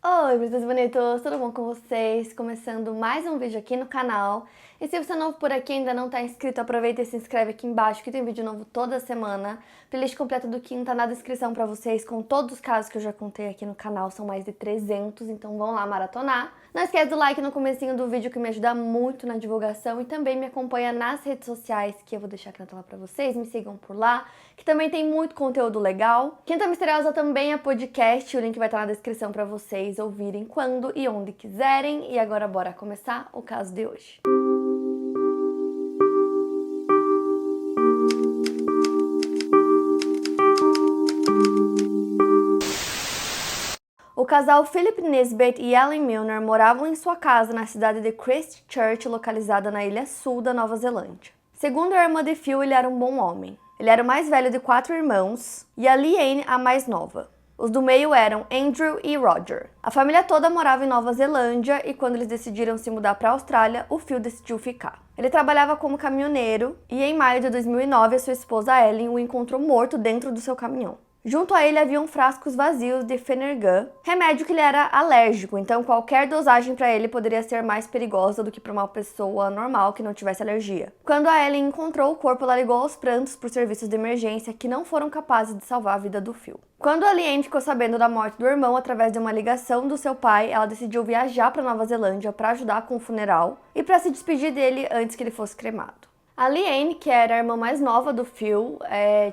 Oi, bonitos e bonitos, tudo bom com vocês? Começando mais um vídeo aqui no canal. E se você é novo por aqui e ainda não está inscrito, aproveita e se inscreve aqui embaixo que tem vídeo novo toda semana. Playlist completa do Kim tá na descrição pra vocês, com todos os casos que eu já contei aqui no canal, são mais de 300, então vão lá maratonar. Não esquece do like no comecinho do vídeo que me ajuda muito na divulgação e também me acompanha nas redes sociais, que eu vou deixar aqui na tela pra vocês, me sigam por lá, que também tem muito conteúdo legal. Quinta Misteriosa também é podcast, o link vai estar na descrição pra vocês ouvirem quando e onde quiserem. E agora bora começar o caso de hoje. O casal Philip Nisbet e Ellen Milner moravam em sua casa na cidade de Christchurch, localizada na ilha sul da Nova Zelândia. Segundo a irmã de Phil, ele era um bom homem. Ele era o mais velho de 4 irmãos e a Leanne a mais nova. Os do meio eram Andrew e Roger. A família toda morava em Nova Zelândia e quando eles decidiram se mudar para a Austrália, o Phil decidiu ficar. Ele trabalhava como caminhoneiro e em maio de 2009 a sua esposa Ellen o encontrou morto dentro do seu caminhão. Junto a ele haviam frascos vazios de Phenergan, remédio que ele era alérgico, então qualquer dosagem para ele poderia ser mais perigosa do que para uma pessoa normal que não tivesse alergia. Quando a Ellen encontrou o corpo, ela ligou aos prantos por serviços de emergência que não foram capazes de salvar a vida do Phil. Quando a Leanne ficou sabendo da morte do irmão através de uma ligação do seu pai, ela decidiu viajar para Nova Zelândia para ajudar com o funeral e para se despedir dele antes que ele fosse cremado. A Leanne, que era a irmã mais nova do Phil,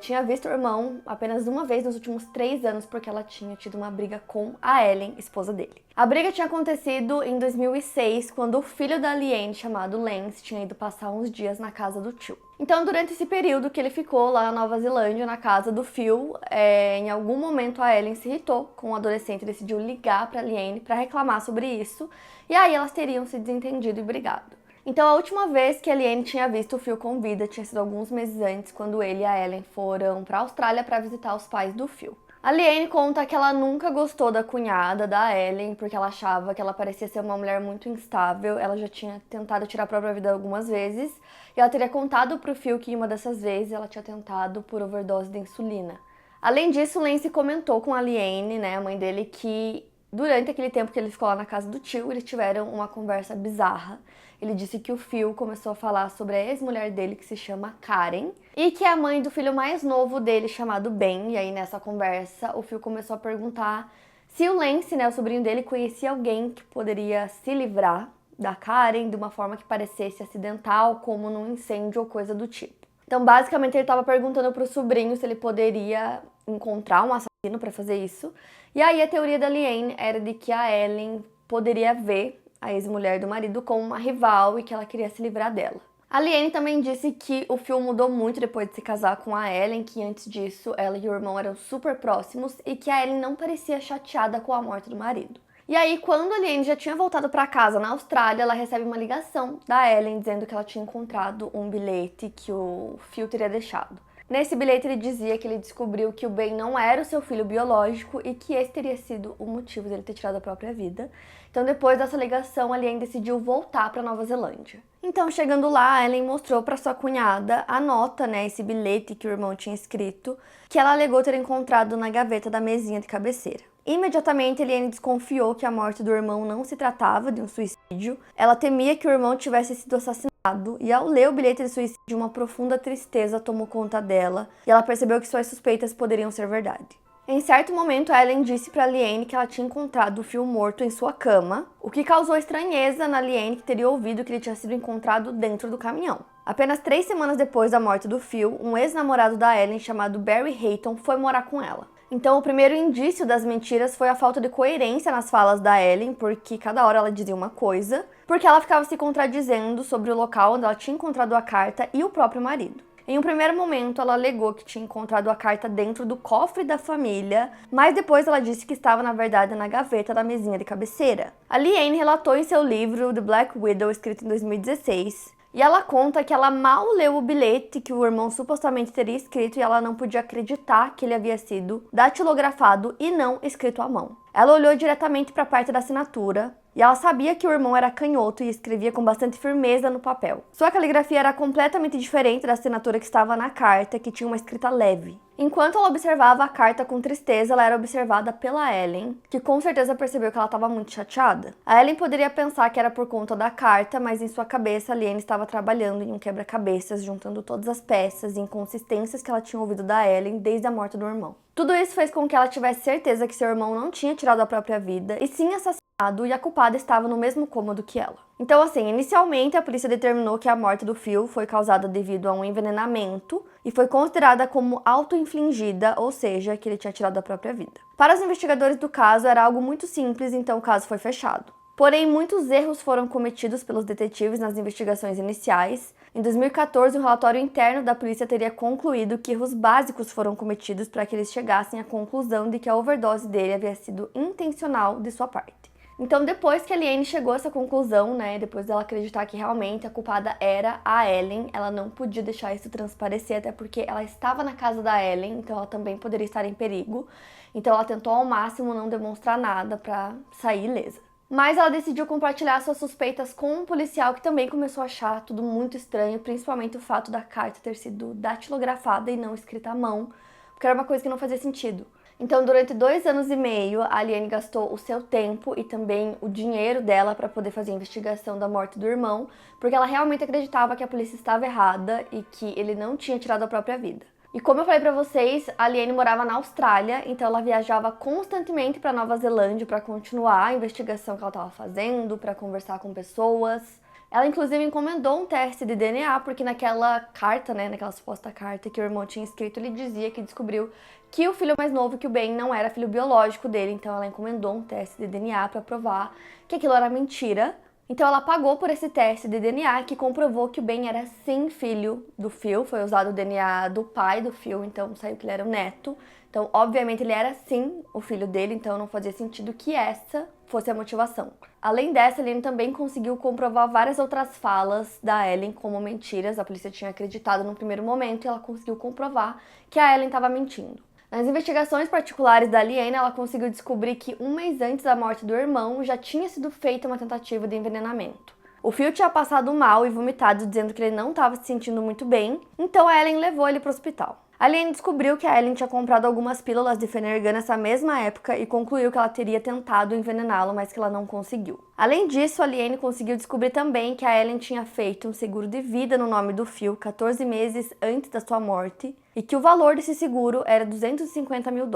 tinha visto o irmão apenas uma vez nos últimos 3 anos porque ela tinha tido uma briga com a Ellen, esposa dele. A briga tinha acontecido em 2006, quando o filho da Leanne, chamado Lance, tinha ido passar uns dias na casa do tio. Então, durante esse período que ele ficou lá na Nova Zelândia, na casa do Phil, em algum momento a Ellen se irritou com o adolescente e decidiu ligar para a Leanne para reclamar sobre isso, e aí elas teriam se desentendido e brigado. Então, a última vez que a Leanne tinha visto o Phil com vida tinha sido alguns meses antes, quando ele e a Ellen foram para a Austrália para visitar os pais do Phil. A Leanne conta que ela nunca gostou da cunhada da Ellen, porque ela achava que ela parecia ser uma mulher muito instável. Ela já tinha tentado tirar a própria vida algumas vezes, e ela teria contado pro Phil que em uma dessas vezes ela tinha tentado por overdose de insulina. Além disso, Lance comentou com a Leanne, a mãe dele, que durante aquele tempo que ele ficou lá na casa do tio, eles tiveram uma conversa bizarra. Ele disse que o Phil começou a falar sobre a ex-mulher dele, que se chama Karen, e que é a mãe do filho mais novo dele, chamado Ben. E aí, nessa conversa, o Phil começou a perguntar se o Lance, o sobrinho dele, conhecia alguém que poderia se livrar da Karen de uma forma que parecesse acidental, como num incêndio ou coisa do tipo. Então, basicamente, ele estava perguntando pro sobrinho se ele poderia encontrar um assassino para fazer isso. E aí, a teoria da Leanne era de que a Ellen poderia ver a ex-mulher do marido como uma rival e que ela queria se livrar dela. A Leanne também disse que o Phil mudou muito depois de se casar com a Ellen, que antes disso ela e o irmão eram super próximos e que a Ellen não parecia chateada com a morte do marido. E aí, quando a Leanne já tinha voltado para casa na Austrália, ela recebe uma ligação da Ellen dizendo que ela tinha encontrado um bilhete que o Phil teria deixado. Nesse bilhete ele dizia que ele descobriu que o Ben não era o seu filho biológico e que esse teria sido o motivo dele ter tirado a própria vida. Então, depois dessa ligação, a Leanne decidiu voltar para Nova Zelândia. Então, chegando lá, a Ellen mostrou para sua cunhada a nota, esse bilhete que o irmão tinha escrito, que ela alegou ter encontrado na gaveta da mesinha de cabeceira. Imediatamente, Leanne desconfiou que a morte do irmão não se tratava de um suicídio. Ela temia que o irmão tivesse sido assassinado e, ao ler o bilhete de suicídio, uma profunda tristeza tomou conta dela e ela percebeu que suas suspeitas poderiam ser verdade. Em certo momento, a Ellen disse para Leanne que ela tinha encontrado o Phil morto em sua cama, o que causou estranheza na Leanne, que teria ouvido que ele tinha sido encontrado dentro do caminhão. Apenas 3 semanas depois da morte do Phil, um ex-namorado da Ellen, chamado Barry Hayton, foi morar com ela. Então, o primeiro indício das mentiras foi a falta de coerência nas falas da Ellen, porque cada hora ela dizia uma coisa, porque ela ficava se contradizendo sobre o local onde ela tinha encontrado a carta e o próprio marido. Em um primeiro momento, ela alegou que tinha encontrado a carta dentro do cofre da família, mas depois ela disse que estava, na verdade, na gaveta da mesinha de cabeceira. A Leanne relatou em seu livro The Black Widow, escrito em 2016, e ela conta que ela mal leu o bilhete que o irmão supostamente teria escrito e ela não podia acreditar que ele havia sido datilografado e não escrito à mão. Ela olhou diretamente para a parte da assinatura e ela sabia que o irmão era canhoto e escrevia com bastante firmeza no papel. Sua caligrafia era completamente diferente da assinatura que estava na carta, que tinha uma escrita leve. Enquanto ela observava a carta com tristeza, ela era observada pela Ellen, que com certeza percebeu que ela estava muito chateada. A Ellen poderia pensar que era por conta da carta, mas em sua cabeça a Liane estava trabalhando em um quebra-cabeças, juntando todas as peças e inconsistências que ela tinha ouvido da Ellen desde a morte do irmão. Tudo isso fez com que ela tivesse certeza que seu irmão não tinha tirado a própria vida, e sim assassinado, e a culpada estava no mesmo cômodo que ela. Então, assim, inicialmente a polícia determinou que a morte do Phil foi causada devido a um envenenamento e foi considerada como auto-infligida, ou seja, que ele tinha tirado a própria vida. Para os investigadores do caso, era algo muito simples, então o caso foi fechado. Porém, muitos erros foram cometidos pelos detetives nas investigações iniciais. Em 2014, um relatório interno da polícia teria concluído que erros básicos foram cometidos para que eles chegassem à conclusão de que a overdose dele havia sido intencional de sua parte. Então, depois que a Liane chegou a essa conclusão, depois dela acreditar que realmente a culpada era a Ellen, ela não podia deixar isso transparecer, até porque ela estava na casa da Ellen, então ela também poderia estar em perigo. Então, ela tentou ao máximo não demonstrar nada para sair ilesa. Mas ela decidiu compartilhar suas suspeitas com um policial que também começou a achar tudo muito estranho, principalmente o fato da carta ter sido datilografada e não escrita à mão, porque era uma coisa que não fazia sentido. Então, durante 2 anos e meio, a Liane gastou o seu tempo e também o dinheiro dela para poder fazer a investigação da morte do irmão, porque ela realmente acreditava que a polícia estava errada e que ele não tinha tirado a própria vida. E como eu falei pra vocês, a Liane morava na Austrália, então ela viajava constantemente pra Nova Zelândia para continuar a investigação que ela estava fazendo, para conversar com pessoas. Ela inclusive encomendou um teste de DNA, porque naquela carta, naquela suposta carta que o irmão tinha escrito, ele dizia que descobriu que o filho mais novo, que o Ben, não era filho biológico dele, então ela encomendou um teste de DNA para provar que aquilo era mentira. Então ela pagou por esse teste de DNA que comprovou que o Ben era sim filho do Phil, foi usado o DNA do pai do Phil, então saiu que ele era o neto. Então, obviamente, ele era sim o filho dele, então não fazia sentido que essa fosse a motivação. Além dessa, Liane também conseguiu comprovar várias outras falas da Ellen como mentiras. A polícia tinha acreditado no primeiro momento e ela conseguiu comprovar que a Ellen estava mentindo. Nas investigações particulares da Liane, ela conseguiu descobrir que 1 mês antes da morte do irmão já tinha sido feita uma tentativa de envenenamento. O Phil tinha passado mal e vomitado, dizendo que ele não estava se sentindo muito bem, então a Ellen levou ele para o hospital. A Liane descobriu que a Ellen tinha comprado algumas pílulas de Phenergan nessa mesma época e concluiu que ela teria tentado envenená-lo, mas que ela não conseguiu. Além disso, a Liane conseguiu descobrir também que a Ellen tinha feito um seguro de vida no nome do Phil 14 meses antes da sua morte e que o valor desse seguro era $250 mil.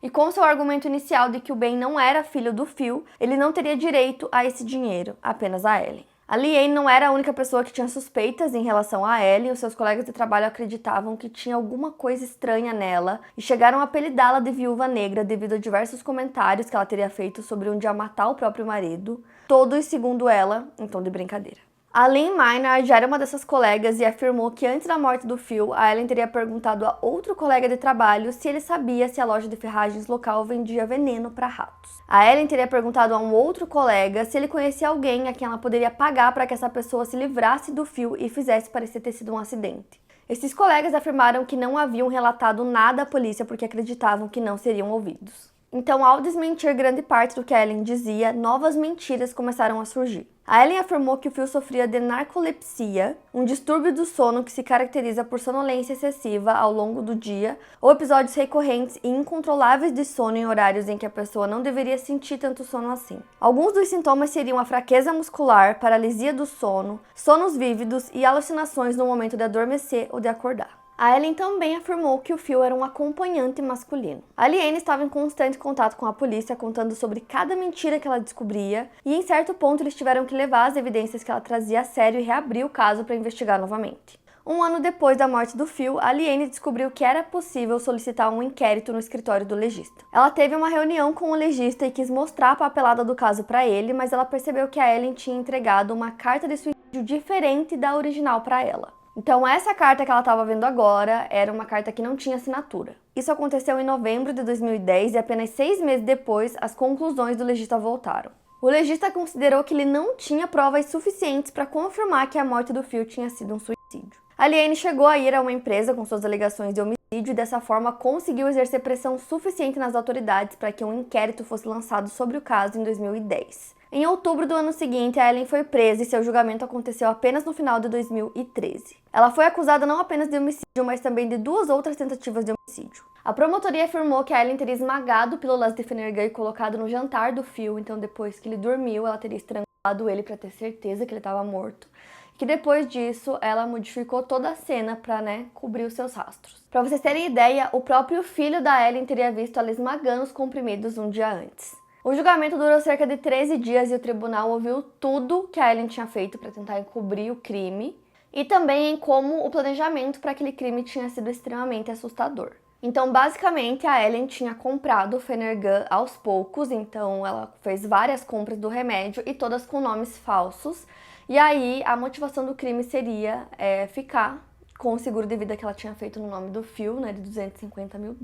E com seu argumento inicial de que o Ben não era filho do Phil, ele não teria direito a esse dinheiro, apenas a Ellen. A Liane não era a única pessoa que tinha suspeitas em relação a Ellen, os seus colegas de trabalho acreditavam que tinha alguma coisa estranha nela e chegaram a apelidá-la de viúva negra devido a diversos comentários que ela teria feito sobre um dia matar o próprio marido, todos, segundo ela, em tom de brincadeira. A Lynn Maynard já era uma dessas colegas e afirmou que antes da morte do Phil, a Ellen teria perguntado a outro colega de trabalho se ele sabia se a loja de ferragens local vendia veneno para ratos. A Ellen teria perguntado a um outro colega se ele conhecia alguém a quem ela poderia pagar para que essa pessoa se livrasse do Phil e fizesse parecer ter sido um acidente. Esses colegas afirmaram que não haviam relatado nada à polícia porque acreditavam que não seriam ouvidos. Então, ao desmentir grande parte do que a Ellen dizia, novas mentiras começaram a surgir. A Ellen afirmou que o Phil sofria de narcolepsia, um distúrbio do sono que se caracteriza por sonolência excessiva ao longo do dia, ou episódios recorrentes e incontroláveis de sono em horários em que a pessoa não deveria sentir tanto sono assim. Alguns dos sintomas seriam a fraqueza muscular, paralisia do sono, sonos vívidos e alucinações no momento de adormecer ou de acordar. A Ellen também afirmou que o Phil era um acompanhante masculino. A Liane estava em constante contato com a polícia, contando sobre cada mentira que ela descobria, e em certo ponto eles tiveram que levar as evidências que ela trazia a sério e reabrir o caso para investigar novamente. 1 ano depois da morte do Phil, a Liane descobriu que era possível solicitar um inquérito no escritório do legista. Ela teve uma reunião com o legista e quis mostrar a papelada do caso para ele, mas ela percebeu que a Ellen tinha entregado uma carta de suicídio diferente da original para ela. Então essa carta que ela estava vendo agora era uma carta que não tinha assinatura. Isso aconteceu em novembro de 2010 e apenas 6 meses depois as conclusões do legista voltaram. O legista considerou que ele não tinha provas suficientes para confirmar que a morte do Phil tinha sido um suicídio. A Liane chegou a ir a uma empresa com suas alegações de homicídio e dessa forma conseguiu exercer pressão suficiente nas autoridades para que um inquérito fosse lançado sobre o caso em 2010. Em outubro do ano seguinte, a Ellen foi presa e seu julgamento aconteceu apenas no final de 2013. Ela foi acusada não apenas de homicídio, mas também de 2 outras tentativas de homicídio. A promotoria afirmou que a Ellen teria esmagado pílulas de Phenergan e colocado no jantar do Phil, então depois que ele dormiu, ela teria estrangulado ele para ter certeza que ele estava morto. Que depois disso, ela modificou toda a cena para, cobrir os seus rastros. Para vocês terem ideia, o próprio filho da Ellen teria visto ela esmagando os comprimidos um dia antes. O julgamento durou cerca de 13 dias e o tribunal ouviu tudo que a Ellen tinha feito para tentar encobrir o crime e também em como o planejamento para aquele crime tinha sido extremamente assustador. Então, basicamente, a Ellen tinha comprado o Phenergan aos poucos, então ela fez várias compras do remédio e todas com nomes falsos. E aí, a motivação do crime seria ficar com o seguro de vida que ela tinha feito no nome do Phil, de $250 mil.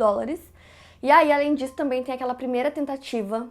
E aí, além disso, também tem aquela primeira tentativa,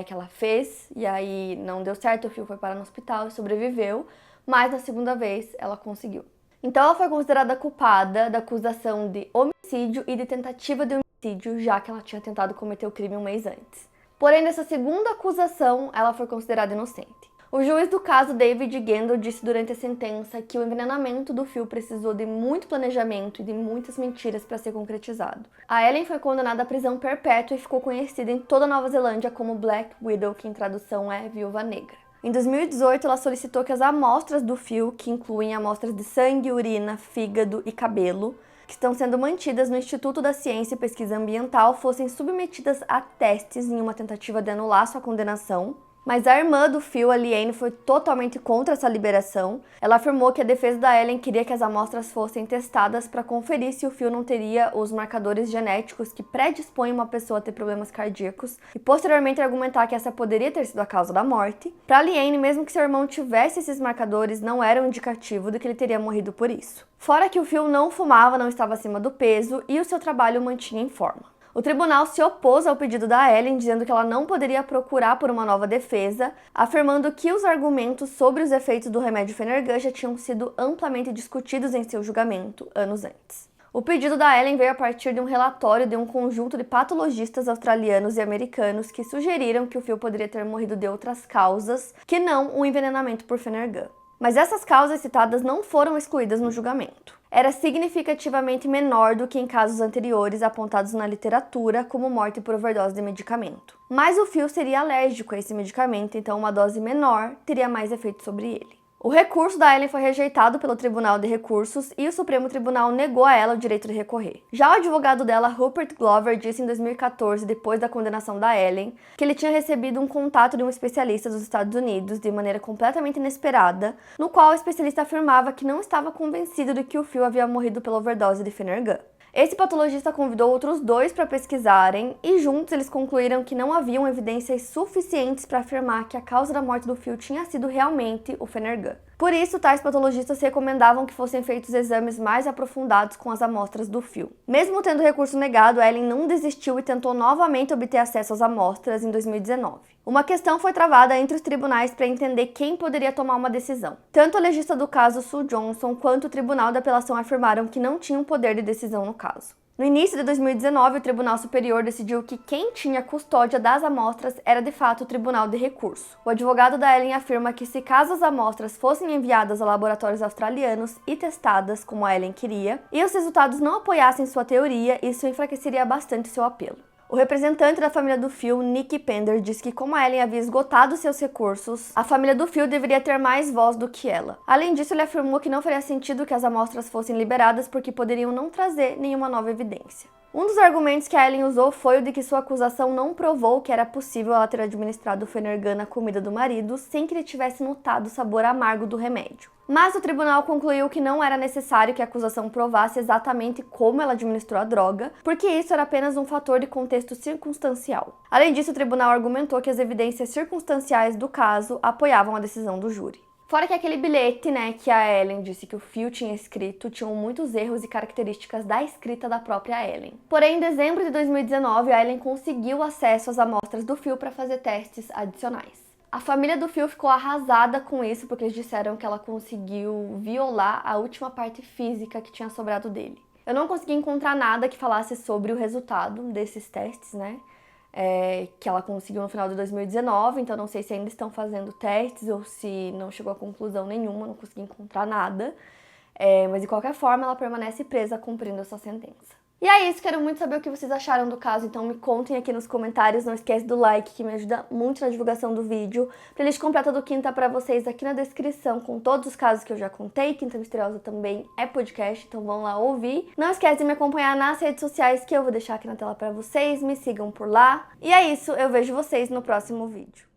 que ela fez, e aí não deu certo, o Phil foi parar no hospital e sobreviveu, mas na segunda vez ela conseguiu. Então, ela foi considerada culpada da acusação de homicídio e de tentativa de homicídio, já que ela tinha tentado cometer o crime um mês antes. Porém, nessa segunda acusação, ela foi considerada inocente. O juiz do caso, David Gendel, disse durante a sentença que o envenenamento do Phil precisou de muito planejamento e de muitas mentiras para ser concretizado. A Ellen foi condenada à prisão perpétua e ficou conhecida em toda a Nova Zelândia como Black Widow, que em tradução é Viúva Negra. Em 2018, ela solicitou que as amostras do Phil, que incluem amostras de sangue, urina, fígado e cabelo, que estão sendo mantidas no Instituto da Ciência e Pesquisa Ambiental, fossem submetidas a testes em uma tentativa de anular sua condenação. Mas a irmã do Phil, a Liane, foi totalmente contra essa liberação. Ela afirmou que a defesa da Ellen queria que as amostras fossem testadas para conferir se o Phil não teria os marcadores genéticos que predispõem uma pessoa a ter problemas cardíacos e posteriormente argumentar que essa poderia ter sido a causa da morte. Para Liane, mesmo que seu irmão tivesse esses marcadores, não era um indicativo de que ele teria morrido por isso. Fora que o Phil não fumava, não estava acima do peso e o seu trabalho o mantinha em forma. O tribunal se opôs ao pedido da Ellen, dizendo que ela não poderia procurar por uma nova defesa, afirmando que os argumentos sobre os efeitos do remédio Phenergan já tinham sido amplamente discutidos em seu julgamento anos antes. O pedido da Ellen veio a partir de um relatório de um conjunto de patologistas australianos e americanos que sugeriram que o Phil poderia ter morrido de outras causas que não o envenenamento por Phenergan. Mas essas causas citadas não foram excluídas no julgamento. Era significativamente menor do que em casos anteriores apontados na literatura, como morte por overdose de medicamento. Mas o Phil seria alérgico a esse medicamento, então uma dose menor teria mais efeito sobre ele. O recurso da Ellen foi rejeitado pelo Tribunal de Recursos e o Supremo Tribunal negou a ela o direito de recorrer. Já o advogado dela, Rupert Glover, disse em 2014, depois da condenação da Ellen, que ele tinha recebido um contato de um especialista dos Estados Unidos de maneira completamente inesperada, no qual o especialista afirmava que não estava convencido de que o Phil havia morrido pela overdose de Phenergan. Esse patologista convidou outros 2 para pesquisarem e juntos eles concluíram que não haviam evidências suficientes para afirmar que a causa da morte do Phil tinha sido realmente o Phenergan. Por isso, tais patologistas recomendavam que fossem feitos exames mais aprofundados com as amostras do Phil. Mesmo tendo o recurso negado, Ellen não desistiu e tentou novamente obter acesso às amostras em 2019. Uma questão foi travada entre os tribunais para entender quem poderia tomar uma decisão. Tanto a legista do caso, Sue Johnson, quanto o Tribunal da Apelação afirmaram que não tinham poder de decisão no caso. No início de 2019, o Tribunal Superior decidiu que quem tinha custódia das amostras era de fato o Tribunal de Recurso. O advogado da Ellen afirma que se caso as amostras fossem enviadas a laboratórios australianos e testadas como a Ellen queria, e os resultados não apoiassem sua teoria, isso enfraqueceria bastante seu apelo. O representante da família do Phil, Nick Pender, disse que como a Ellen havia esgotado seus recursos, a família do Phil deveria ter mais voz do que ela. Além disso, ele afirmou que não faria sentido que as amostras fossem liberadas porque poderiam não trazer nenhuma nova evidência. Um dos argumentos que a Ellen usou foi o de que sua acusação não provou que era possível ela ter administrado o Phenergan na comida do marido sem que ele tivesse notado o sabor amargo do remédio. Mas o tribunal concluiu que não era necessário que a acusação provasse exatamente como ela administrou a droga, porque isso era apenas um fator de contexto circunstancial. Além disso, o tribunal argumentou que as evidências circunstanciais do caso apoiavam a decisão do júri. Fora que aquele bilhete, que a Ellen disse que o Phil tinha escrito, tinham muitos erros e características da escrita da própria Ellen. Porém, em dezembro de 2019, a Ellen conseguiu acesso às amostras do Phil para fazer testes adicionais. A família do Phil ficou arrasada com isso, porque eles disseram que ela conseguiu violar a última parte física que tinha sobrado dele. Eu não consegui encontrar nada que falasse sobre o resultado desses testes, que ela conseguiu no final de 2019, então não sei se ainda estão fazendo testes ou se não chegou a conclusão nenhuma, não consegui encontrar nada. Mas de qualquer forma, ela permanece presa cumprindo essa sentença. E é isso, quero muito saber o que vocês acharam do caso, então me contem aqui nos comentários, não esquece do like que me ajuda muito na divulgação do vídeo. Playlist completa do Quinta pra vocês aqui na descrição com todos os casos que eu já contei, Quinta Misteriosa também é podcast, então vão lá ouvir. Não esquece de me acompanhar nas redes sociais que eu vou deixar aqui na tela pra vocês, me sigam por lá. E é isso, eu vejo vocês no próximo vídeo.